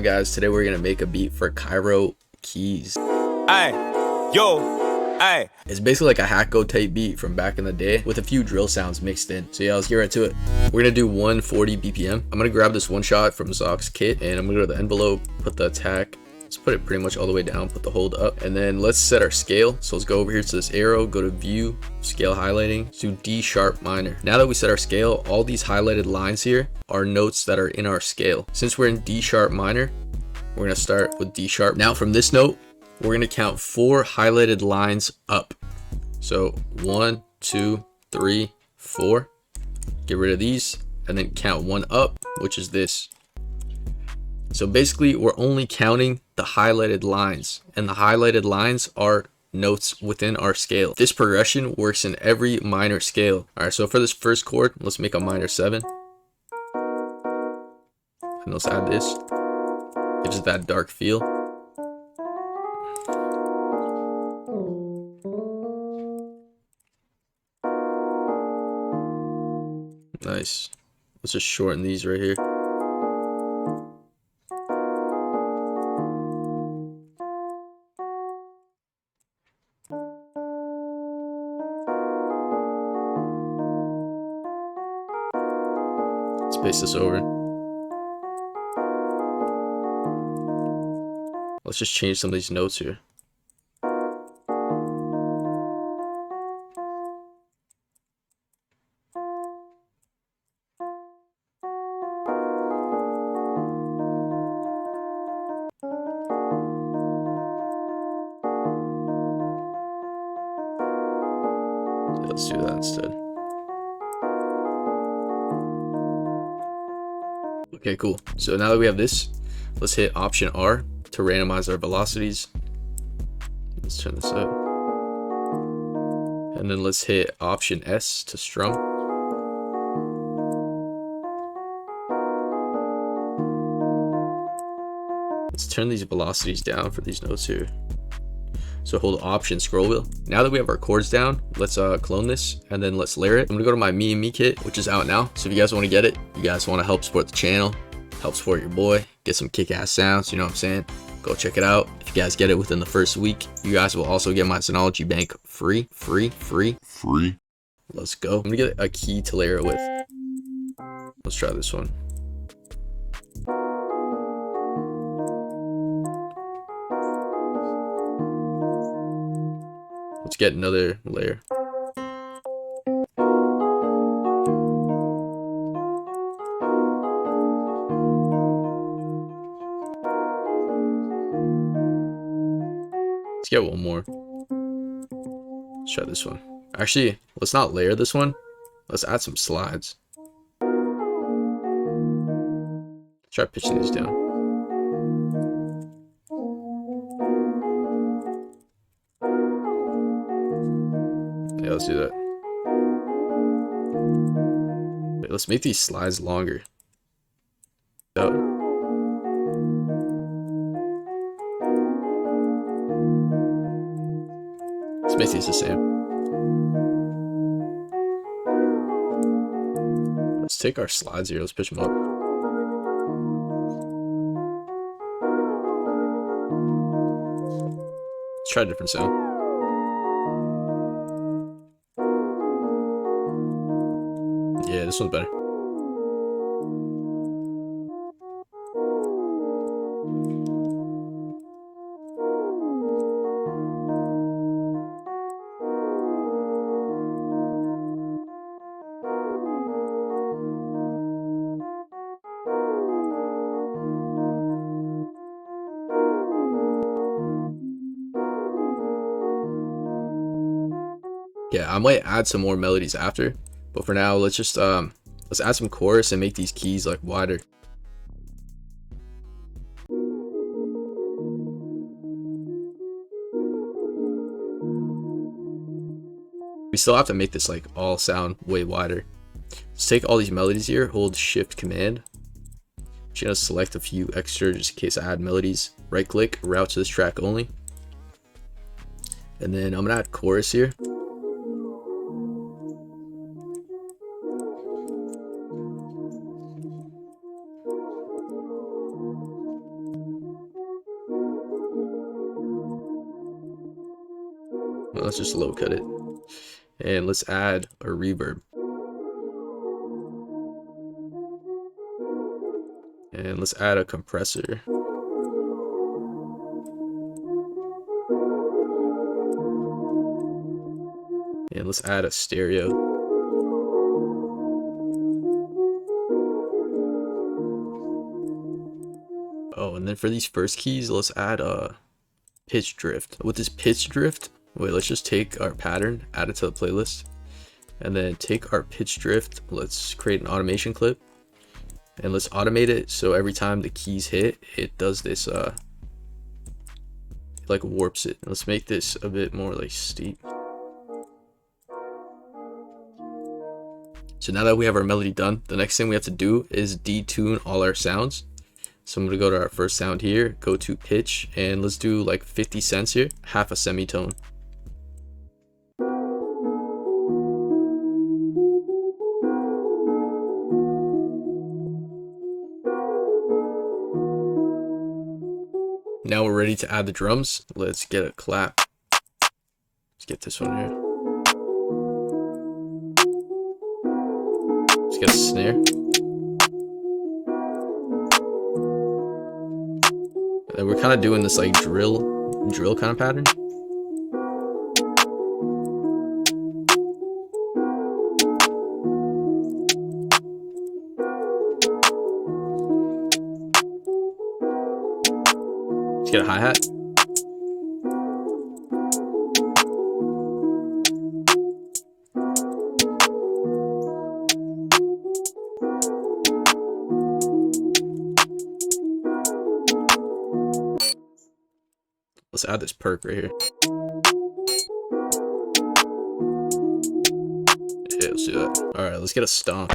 on, guys? Today we're gonna make a beat for KAIRO KEYZ. Ay, yo, ay. It's basically like a hack-go type beat from back in the day with a few drill sounds mixed in. So yeah, let's get right to it. We're gonna do 140 BPM. I'm gonna grab this one shot from Zock's kit and I'm gonna go to the envelope, put the attack. Let's put it pretty much all the way down, put the hold up, and then let's set our scale. So let's go over here to this arrow, go to view, scale highlighting, let's do D sharp minor. Now that we set our scale, all these highlighted lines here are notes that are in our scale. Since we're in D sharp minor, we're gonna start with D sharp. Now from this note, we're gonna count 4 highlighted lines up. So 1, 2, 3, 4. Get rid of these and then count 1 up, which is this. So basically we're only counting the highlighted lines, and the highlighted lines are notes within our scale. This progression works in every minor scale. All right, so for this first chord, let's make a minor 7. And let's add this. Gives it that dark feel. Nice. Let's just shorten these right here. Let's paste this over. Let's just change some of these notes here. Let's do that instead. Okay, cool. So now that we have this, let's hit Option R to randomize our velocities. Let's turn this up. And then let's hit Option S to strum. Let's turn these velocities down for these notes here. So hold Option scroll wheel. Now that we have our chords down, let's clone this and then let's layer it. I'm gonna go to my me&me kit, which is out now. So if you guys want to get it, you guys want to help support the channel, help support your boy, get some kick-ass sounds, you know what I'm saying? Go check it out. If you guys get it within the first week, you guys will also get my Synology Bank free. Let's go. I'm gonna get a key to layer it with. Let's try this one. Let's get another layer. Let's get one more. Let's try this one. Actually, let's not layer this one. Let's add some slides. Let's try pitching these down. Yeah, let's do that. Wait, let's make these slides longer. Oh. Let's make these the same. Let's take our slides here. Let's pitch them up. Let's try a different sound. Yeah, this one's better. Yeah, I might add some more melodies after, but for now, let's just let's add some chorus and make these keys like wider. We still have to make this like all sound way wider. Let's take all these melodies here, hold Shift Command. Just gonna select a few extra just in case I add melodies. Right click, route to this track only. And then I'm gonna add chorus here. let's just low cut it. And let's add a reverb. And let's add a compressor. And let's add a stereo. Oh, and then for these first keys, let's add a pitch drift. With this pitch drift, wait, let's just take our pattern, add it to the playlist, and then take our pitch drift. Let's create an automation clip, and let's automate it so every time the keys hit, it does this, like warps it. Let's make this a bit more like steep. So now that we have our melody done, the next thing we have to do is detune all our sounds. So I'm going to go to our first sound here, go to pitch, and let's do like 50 cents here, half a semitone. Now we're ready to add the drums. Let's get a clap. Let's get this one here. Let's get a snare. And then we're kind of doing this like drill kind of pattern. Let's get a hi-hat. Let's add this perk right here. Yeah, let's do that. All right, let's get a stomp.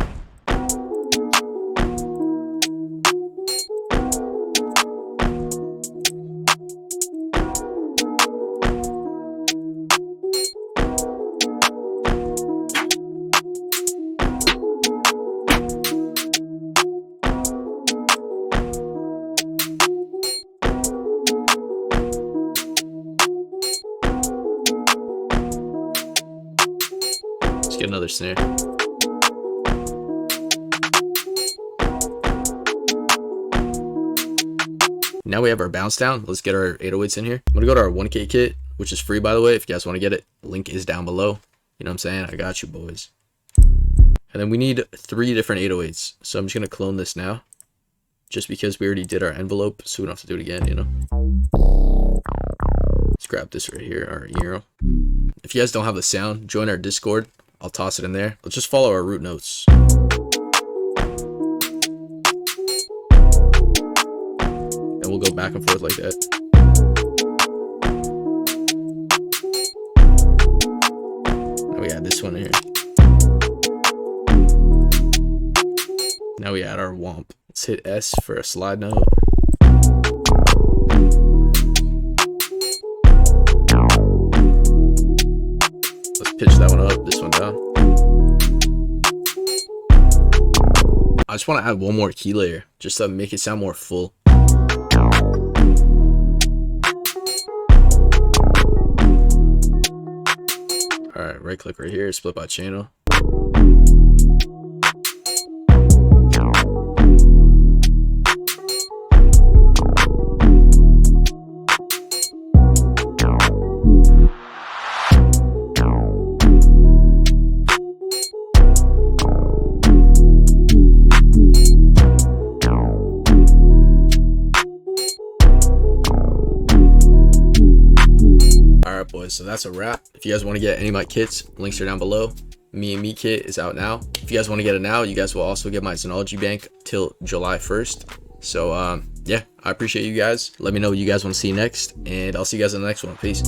Let's get another snare. Now we have our bounce down. Let's get our 808s in here. I'm gonna go to our 1K kit, which is free by the way. If you guys want to get it, link is down below. You know what I'm saying? I got you boys. And then we need 3 different 808s. So I'm just gonna clone this now, just because we already did our envelope, so we don't have to do it again, you know. Let's grab this right here, our euro. If you guys don't have the sound, join our Discord. I'll toss it in there. Let's just follow our root notes. And we'll go back and forth like that. Now we add this one here. Now we add our womp. Let's hit S for a slide note. Pitch that one up, this one down. I just want to add one more key layer just to make it sound more full. Alright, right click right here, split by channel. Alright boys, so that's a wrap. If you guys want to get any of my kits, links are down below. Me&me kit is out now. If you guys want to get it now, you guys will also get my Synology bank till July 1st. So yeah, I appreciate you guys. Let me know what you guys want to see next, and I'll see you guys in the next one. Peace.